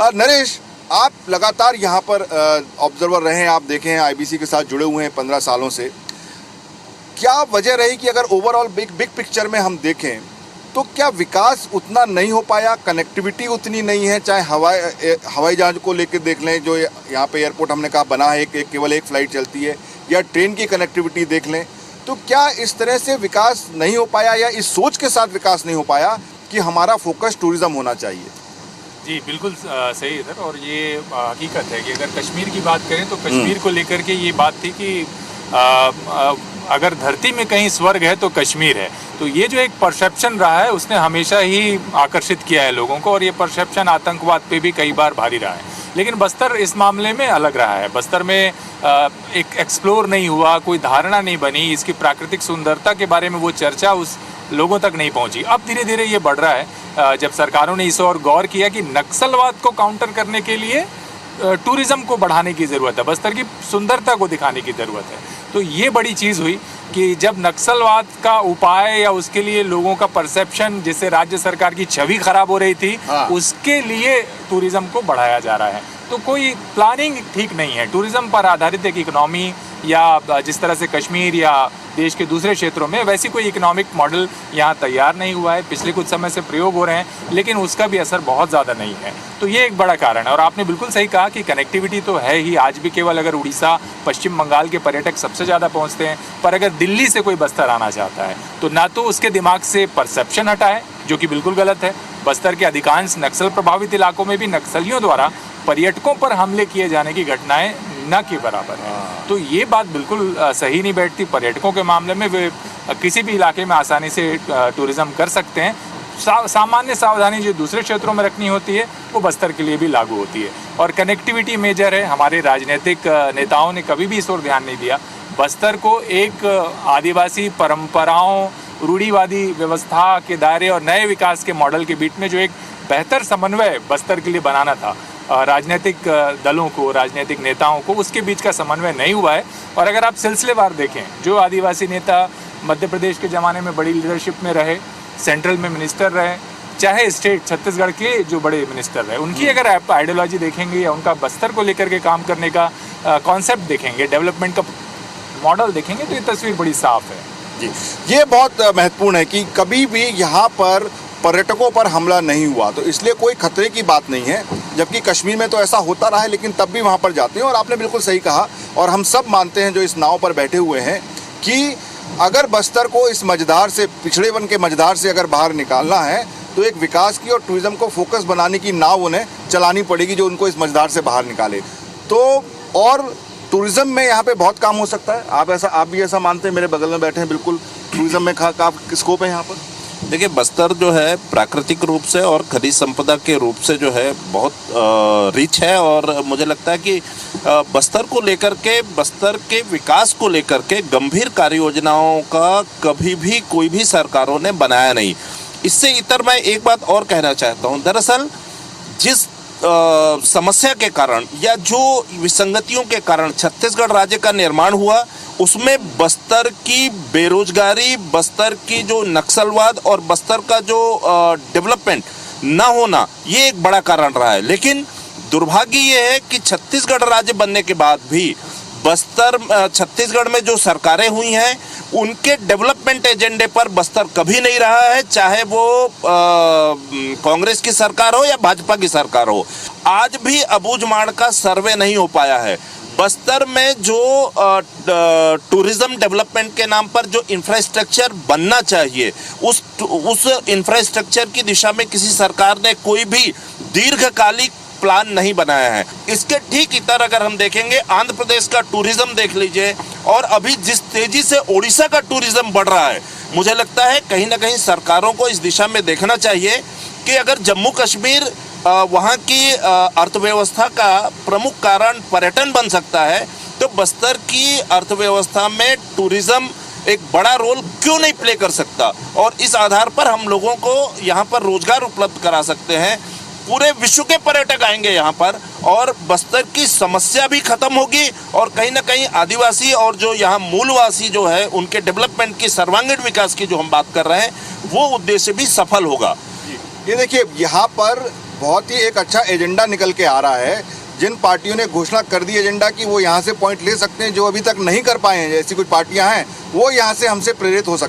नरेश, आप लगातार यहाँ पर ऑब्जर्वर रहे हैं, आप देखे हैं, आईबीसी के साथ जुड़े हुए हैं 15 सालों से। क्या वजह रही कि अगर ओवरऑल बिग पिक्चर में हम देखें तो क्या विकास उतना नहीं हो पाया, कनेक्टिविटी उतनी नहीं है? चाहे हवाई जहाज को लेकर देख लें, जो यहाँ पे एयरपोर्ट हमने कहा बना है, केवल एक फ़्लाइट चलती है, या ट्रेन की कनेक्टिविटी देख लें, तो क्या इस तरह से विकास नहीं हो पाया या इस सोच के साथ विकास नहीं हो पाया कि हमारा फोकस टूरिज़्म होना चाहिए? जी बिल्कुल सही है सर। और ये हकीकत है कि अगर कश्मीर की बात करें तो कश्मीर को लेकर के ये बात थी कि अगर धरती में कहीं स्वर्ग है तो कश्मीर है। तो ये जो एक परसेप्शन रहा है उसने हमेशा ही आकर्षित किया है लोगों को, और ये परसेप्शन आतंकवाद पे भी कई बार भारी रहा है। लेकिन बस्तर इस मामले में अलग रहा है। बस्तर में एक एक्सप्लोर नहीं हुआ, कोई धारणा नहीं बनी, इसकी प्राकृतिक सुंदरता के बारे में वो चर्चा उस लोगों तक नहीं पहुंची। अब धीरे धीरे ये बढ़ रहा है जब सरकारों ने इस ओर गौर किया कि नक्सलवाद को काउंटर करने के लिए टूरिज़्म को बढ़ाने की ज़रूरत है, बस्तर की सुंदरता को दिखाने की ज़रूरत है। तो ये बड़ी चीज़ हुई कि जब नक्सलवाद का उपाय या उसके लिए लोगों का परसेप्शन, जिससे राज्य सरकार की छवि खराब हो रही थी, उसके लिए टूरिज़्म को बढ़ाया जा रहा है। तो कोई प्लानिंग ठीक नहीं है। टूरिज़्म पर आधारित एक इकोनॉमी, या जिस तरह से कश्मीर या देश के दूसरे क्षेत्रों में, वैसी कोई इकोनॉमिक मॉडल यहाँ तैयार नहीं हुआ है। पिछले कुछ समय से प्रयोग हो रहे हैं, लेकिन उसका भी असर बहुत ज़्यादा नहीं है। तो ये एक बड़ा कारण है। और आपने बिल्कुल सही कहा कि कनेक्टिविटी तो है ही। आज भी केवल अगर उड़ीसा, पश्चिम बंगाल के पर्यटक सबसे ज़्यादा पहुँचते हैं, पर अगर दिल्ली से कोई बस्तर आना चाहता है तो ना तो उसके दिमाग से परसेप्शन हटा है, जो कि बिल्कुल गलत है। बस्तर के अधिकांश नक्सल प्रभावित इलाकों में भी नक्सलियों द्वारा पर्यटकों पर हमले किए जाने की घटनाएं न के बराबर है। तो ये बात बिल्कुल सही नहीं बैठती। पर्यटकों के मामले में वे किसी भी इलाके में आसानी से टूरिज़्म कर सकते हैं। सामान्य सावधानी जो दूसरे क्षेत्रों में रखनी होती है वो बस्तर के लिए भी लागू होती है। और कनेक्टिविटी मेजर है। हमारे राजनीतिक नेताओं ने कभी भी इस ओर ध्यान नहीं दिया। बस्तर को एक आदिवासी परंपराओं, रूढ़िवादी व्यवस्था के दायरे और नए विकास के मॉडल के बीच में जो एक बेहतर समन्वय बस्तर के लिए बनाना था, राजनीतिक दलों को, राजनीतिक नेताओं को, उसके बीच का समन्वय नहीं हुआ है। और अगर आप सिलसिलेवार देखें, जो आदिवासी नेता मध्य प्रदेश के ज़माने में बड़ी लीडरशिप में रहे, सेंट्रल में मिनिस्टर रहे, चाहे स्टेट छत्तीसगढ़ के जो बड़े मिनिस्टर रहे, उनकी अगर आप आइडियोलॉजी देखेंगे या उनका बस्तर को लेकर के काम करने का कॉन्सेप्ट देखेंगे, डेवलपमेंट का मॉडल देखेंगे, तो ये तस्वीर बड़ी साफ है। जी, ये बहुत महत्वपूर्ण है कि कभी भी यहाँ पर पर्यटकों पर हमला नहीं हुआ, तो इसलिए कोई खतरे की बात नहीं है। जबकि कश्मीर में तो ऐसा होता रहा है, लेकिन तब भी वहाँ पर जाते हैं। और आपने बिल्कुल सही कहा, और हम सब मानते हैं जो इस नाव पर बैठे हुए हैं, कि अगर बस्तर को इस मझधार से, पिछड़ेपन के मझधार से अगर बाहर निकालना है, तो एक विकास की और टूरिज़्म को फोकस बनाने की नाव उन्हें चलानी पड़ेगी, जो उनको इस मझधार से बाहर निकाले। तो और टूरिज़्म में यहाँ पे बहुत काम हो सकता है। आप भी ऐसा मानते हैं? मेरे बगल में बैठे हैं, बिल्कुल टूरिज़्म में काफ़ी स्कोप है यहाँ पर। देखिए, बस्तर जो है प्राकृतिक रूप से और खनिज संपदा के रूप से जो है बहुत रिच है। और मुझे लगता है कि बस्तर को लेकर के, बस्तर के विकास को लेकर के गंभीर कार्य योजनाओं का कभी भी कोई भी सरकारों ने बनाया नहीं। इससे इतर मैं एक बात और कहना चाहता हूँ। दरअसल जिस समस्या के कारण या जो विसंगतियों के कारण छत्तीसगढ़ राज्य का निर्माण हुआ, उसमें बस्तर की बेरोजगारी, बस्तर की जो नक्सलवाद और बस्तर का जो डेवलपमेंट ना होना, ये एक बड़ा कारण रहा है। लेकिन दुर्भाग्य ये है कि छत्तीसगढ़ राज्य बनने के बाद भी बस्तर, छत्तीसगढ़ में जो सरकारें हुई हैं, उनके डेवलपमेंट एजेंडे पर बस्तर कभी नहीं रहा है, चाहे वो कांग्रेस की सरकार हो या भाजपा की सरकार हो। आज भी अबूझमाड़ का सर्वे नहीं हो पाया है। बस्तर में जो टूरिज्म डेवलपमेंट के नाम पर जो इंफ्रास्ट्रक्चर बनना चाहिए, उस इंफ्रास्ट्रक्चर की दिशा में किसी सरकार ने कोई भी दीर्घकालिक प्लान नहीं बनाया है। इसके ठीक इतर अगर हम देखेंगे, आंध्र प्रदेश का टूरिज्म देख लीजिए, और अभी जिस तेजी से ओडिशा का टूरिज्म बढ़ रहा है, मुझे लगता है कहीं ना कहीं सरकारों को इस दिशा में देखना चाहिए कि अगर जम्मू कश्मीर वहाँ की अर्थव्यवस्था का प्रमुख कारण पर्यटन बन सकता है, तो बस्तर की अर्थव्यवस्था में टूरिज्म एक बड़ा रोल क्यों नहीं प्ले कर सकता। और इस आधार पर हम लोगों को यहाँ पर रोजगार उपलब्ध करा सकते हैं। पूरे विश्व के पर्यटक आएंगे यहाँ पर, और बस्तर की समस्या भी खत्म होगी, और कहीं ना कहीं आदिवासी और जो यहाँ मूलवासी जो है, उनके डेवलपमेंट की, सर्वांगीण विकास की जो हम बात कर रहे हैं, वो उद्देश्य भी सफल होगा। ये देखिए, यहाँ पर बहुत ही एक अच्छा एजेंडा निकल के आ रहा है। जिन पार्टियों ने घोषणा कर दी एजेंडा की वो यहाँ से पॉइंट ले सकते हैं, जो अभी तक नहीं कर पाए हैं, जैसी कुछ पार्टियां हैं वो यहाँ से हमसे प्रेरित हो सकती हैं।